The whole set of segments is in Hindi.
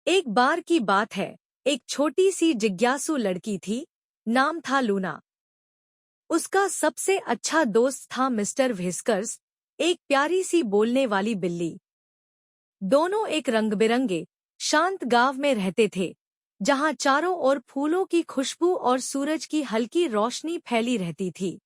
एक बार की बात है, एक छोटी सी जिज्ञासु लड़की थी। नाम था लूना। उसका सबसे अच्छा दोस्त था मिस्टर व्हिस्कर्स, एक प्यारी सी बोलने वाली बिल्ली। दोनों एक रंग-बिरंगे, शांत गांव में रहते थे, जहां चारों ओर फूलों की खुशबू और सूरज की हल्की रोशनी फैली रहती थी।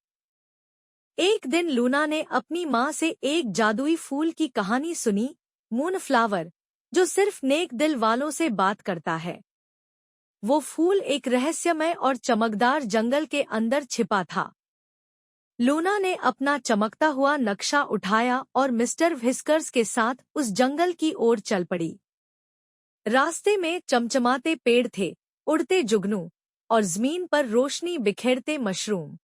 एक दिन लूना ने अपनी माँ से एक जादुई फूल की कहानी सुनी, मूनफ्लावर, जो सिर्फ नेक दिल वालों से बात करता है। वो फूल एक रहस्यमय और चमकदार जंगल के अंदर छिपा था। लूना ने अपना चमकता हुआ नक्शा उठाया और मिस्टर व्हिस्कर्स के साथ उस जंगल की ओर चल पड़ी। रास्ते में चमचमाते पेड़ थे, उड़ते जुगनू और जमीन पर रोशनी बिखेरते मशरूम।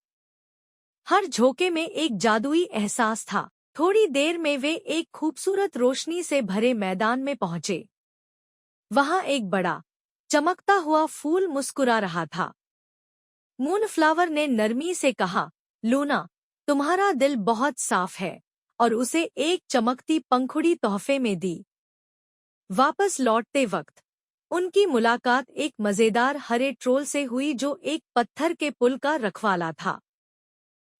हर झोंके में एक जादुई एहसास था। थोड़ी देर में वे एक खूबसूरत रोशनी से भरे मैदान में पहुंचे। वहां एक बड़ा, चमकता हुआ फूल मुस्कुरा रहा था। मूनफ्लावर ने नरमी से कहा, लूना, तुम्हारा दिल बहुत साफ है, और उसे एक चमकती पंखुड़ी तोहफे में दी। वापस लौटते वक्त उनकी मुलाकात एक मजेदार हरे ट्रोल से हुई जो एक पत्थर के पुल का रखवाला था।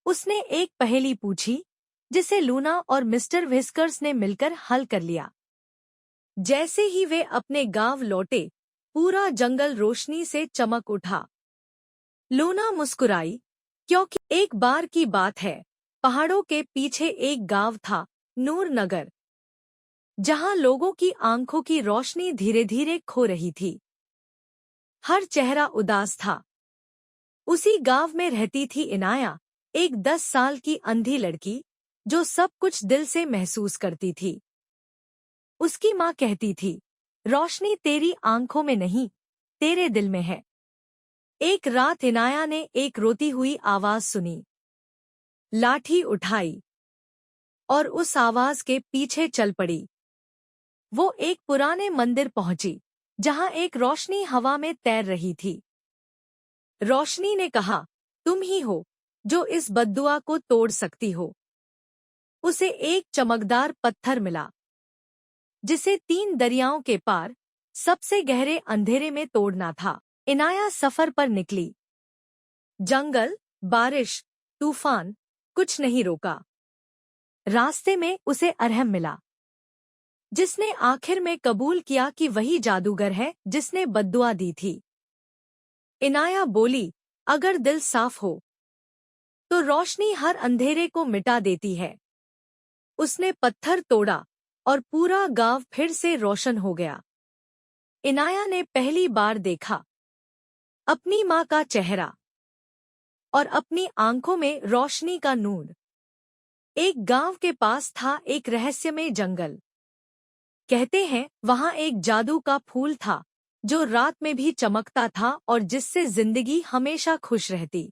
उसने एक पहेली पूछी, जिसे लूना और मिस्टर व्हिस्कर्स ने मिलकर हल कर लिया। जैसे ही वे अपने गांव लौटे, पूरा जंगल रोशनी से चमक उठा। लूना मुस्कुराई, क्योंकि एक बार की बात है, पहाड़ों के पीछे एक गांव था, नूरनगर, जहां लोगों की आंखों की रोशनी धीरे धीरे खो रही थी। हर चेहरा उदास था। उसी गांव में रहती थी इनाया, एक 10 साल की अंधी लड़की, जो सब कुछ दिल से महसूस करती थी। उसकी माँ कहती थी, रोशनी तेरी आंखों में नहीं, तेरे दिल में है। एक रात इनाया ने एक रोती हुई आवाज सुनी। लाठी उठाई और उस आवाज के पीछे चल पड़ी। वो एक पुराने मंदिर पहुंची, जहां एक रोशनी हवा में तैर रही थी। रोशनी ने कहा, तुम ही हो जो इस बद्दुआ को तोड़ सकती हो। उसे एक चमकदार पत्थर मिला, जिसे 3 दरियाओं के पार सबसे गहरे अंधेरे में तोड़ना था। इनाया सफर पर निकली। जंगल, बारिश, तूफान, कुछ नहीं रोका। रास्ते में उसे अरहम मिला, जिसने आखिर में कबूल किया कि वही जादूगर है जिसने बद्दुआ दी थी। इनाया बोली, अगर दिल साफ हो तो रोशनी हर अंधेरे को मिटा देती है। उसने पत्थर तोड़ा और पूरा गांव फिर से रोशन हो गया। इनाया ने पहली बार देखा अपनी माँ का चेहरा और अपनी आंखों में रोशनी का नूर। एक गांव के पास था एक रहस्यमय जंगल। कहते हैं वहां एक जादू का फूल था, जो रात में भी चमकता था और जिससे जिंदगी हमेशा खुश रहती।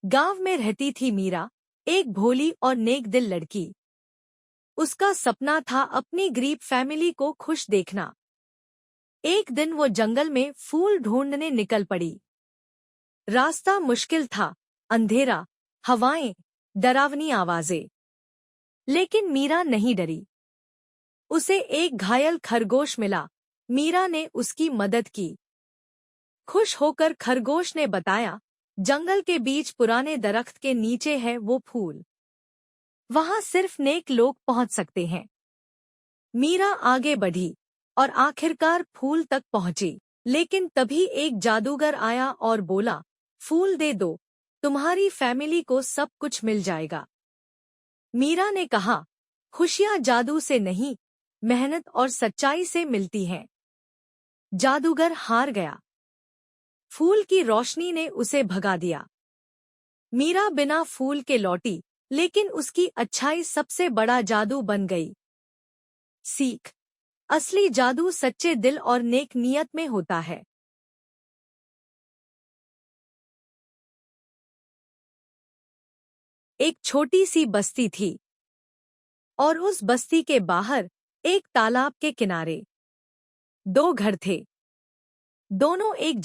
गांव में रहती थी मीरा, एक भोली और नेक दिल लड़की। उसका सपना था अपनी गरीब फैमिली को खुश देखना। एक दिन वो जंगल में फूल ढूंढने निकल पड़ी। रास्ता मुश्किल था, अंधेरा, हवाएं, डरावनी आवाजें। लेकिन मीरा नहीं डरी। उसे एक घायल खरगोश मिला। मीरा ने उसकी मदद की। खुश होकर खरगोश ने बताया, जंगल के बीच पुराने दरख्त के नीचे है वो फूल। वहां सिर्फ नेक लोग पहुंच सकते हैं। मीरा आगे बढ़ी और आखिरकार फूल तक पहुंची। लेकिन तभी एक जादूगर आया और बोला, फूल दे दो, तुम्हारी फैमिली को सब कुछ मिल जाएगा। मीरा ने कहा, खुशियां जादू से नहीं, मेहनत और सच्चाई से मिलती हैं। जादूगर हार गया। फूल की रोशनी ने उसे भगा दिया। मीरा बिना फूल के लौटी, लेकिन उसकी अच्छाई सबसे बड़ा जादू बन गई। सीख, असली जादू सच्चे दिल और नेक नियत में होता है। एक छोटी सी बस्ती थी, और उस बस्ती के बाहर एक तालाब के किनारे 2 घर थे। दोनों एक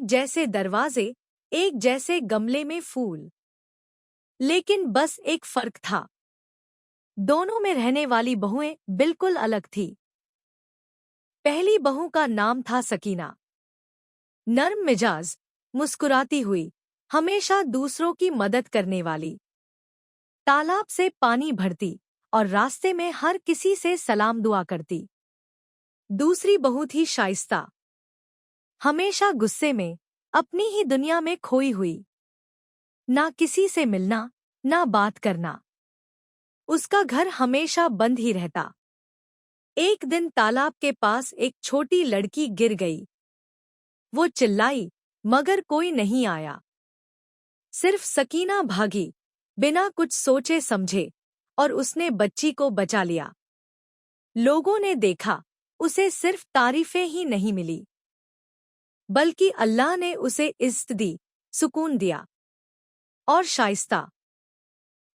जैसे दरवाजे, एक जैसे गमले में फूल। लेकिन बस एक फर्क था, दोनों में रहने वाली बहुएं बिल्कुल अलग थी। पहली बहू का नाम था सकीना। नर्म मिजाज, मुस्कुराती हुई, हमेशा दूसरों की मदद करने वाली। तालाब से पानी भरती और रास्ते में हर किसी से सलाम दुआ करती। दूसरी बहू थी शाइस्ता। हमेशा गुस्से में, अपनी ही दुनिया में खोई हुई। ना किसी से मिलना, ना बात करना। उसका घर हमेशा बंद ही रहता। एक दिन तालाब के पास एक छोटी लड़की गिर गई। वो चिल्लाई, मगर कोई नहीं आया। सिर्फ सकीना भागी, बिना कुछ सोचे समझे, और उसने बच्ची को बचा लिया। लोगों ने देखा, उसे सिर्फ तारीफें ही नहीं मिली, बल्कि अल्लाह ने उसे इज्जत दी, सुकून दिया। और शाइस्ता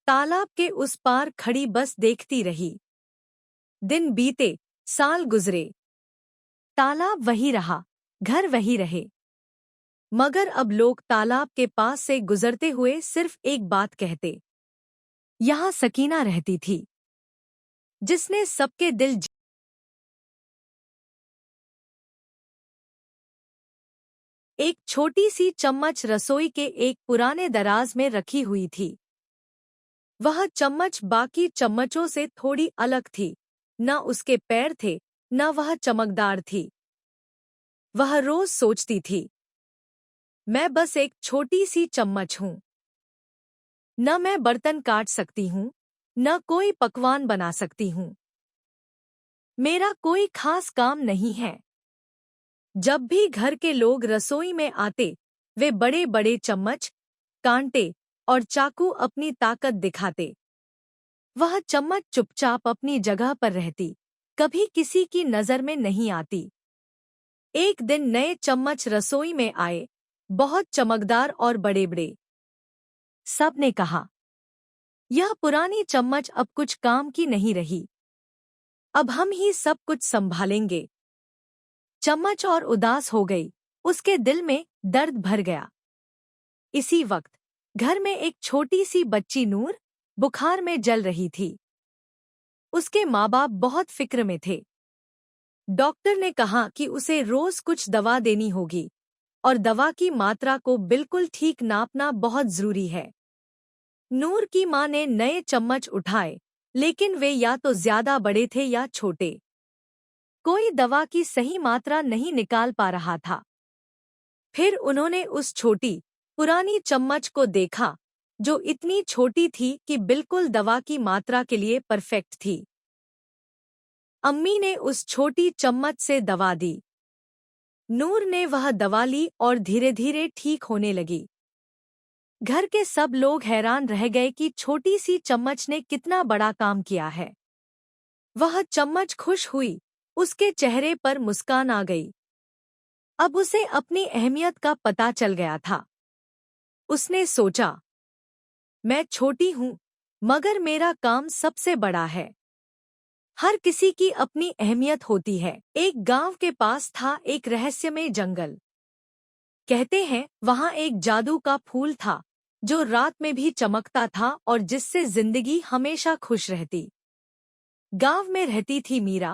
तालाब के उस पार खड़ी बस देखती रही। दिन बीते, साल गुजरे। तालाब वही रहा, घर वही रहे। मगर अब लोग तालाब के पास से गुजरते हुए सिर्फ एक बात कहते, यहाँ सकीना रहती थी, जिसने सबके दिल एक छोटी सी चम्मच रसोई के एक पुराने दराज में रखी हुई थी। वह चम्मच बाकी चम्मचों से थोड़ी अलग थी। न उसके पैर थे, न वह चमकदार थी। वह रोज सोचती थी, मैं बस एक छोटी सी चम्मच हूं। न मैं बर्तन काट सकती हूं, न कोई पकवान बना सकती हूं। मेरा कोई खास काम नहीं है। जब भी घर के लोग रसोई में आते, वे बड़े बड़े चम्मच, कांटे और चाकू अपनी ताकत दिखाते। वह चम्मच चुपचाप अपनी जगह पर रहती, कभी किसी की नजर में नहीं आती। एक दिन नए चम्मच रसोई में आए, बहुत चमकदार और बड़े बड़े। सब ने कहा, यह पुरानी चम्मच अब कुछ काम की नहीं रही। अब हम ही सब कुछ संभालेंगे। चम्मच और उदास हो गई, उसके दिल में दर्द भर गया। इसी वक्त घर में एक छोटी सी बच्ची नूर बुखार में जल रही थी। उसके माँ बाप बहुत फिक्र में थे। डॉक्टर ने कहा कि उसे रोज कुछ दवा देनी होगी, और दवा की मात्रा को बिल्कुल ठीक नापना बहुत जरूरी है। नूर की माँ ने नए चम्मच उठाए, लेकिन वे या तो ज्यादा बड़े थे या छोटे। कोई दवा की सही मात्रा नहीं निकाल पा रहा था। फिर उन्होंने उस छोटी, पुरानी चम्मच को देखा, जो इतनी छोटी थी कि बिल्कुल दवा की मात्रा के लिए परफेक्ट थी। अम्मी ने उस छोटी चम्मच से दवा दी। नूर ने वह दवा ली और धीरे धीरे ठीक होने लगी। घर के सब लोग हैरान रह गए कि छोटी सी चम्मच ने कितना बड़ा काम किया है। वह चम्मच खुश हुई, उसके चेहरे पर मुस्कान आ गई। अब उसे अपनी अहमियत का पता चल गया था। उसने सोचा, मैं छोटी हूँ, मगर मेरा काम सबसे बड़ा है। हर किसी की अपनी अहमियत होती है। एक गांव के पास था एक रहस्यमय जंगल। कहते हैं वहां एक जादू का फूल था, जो रात में भी चमकता था और जिससे जिंदगी हमेशा खुश रहती। गांव में रहती थी मीरा,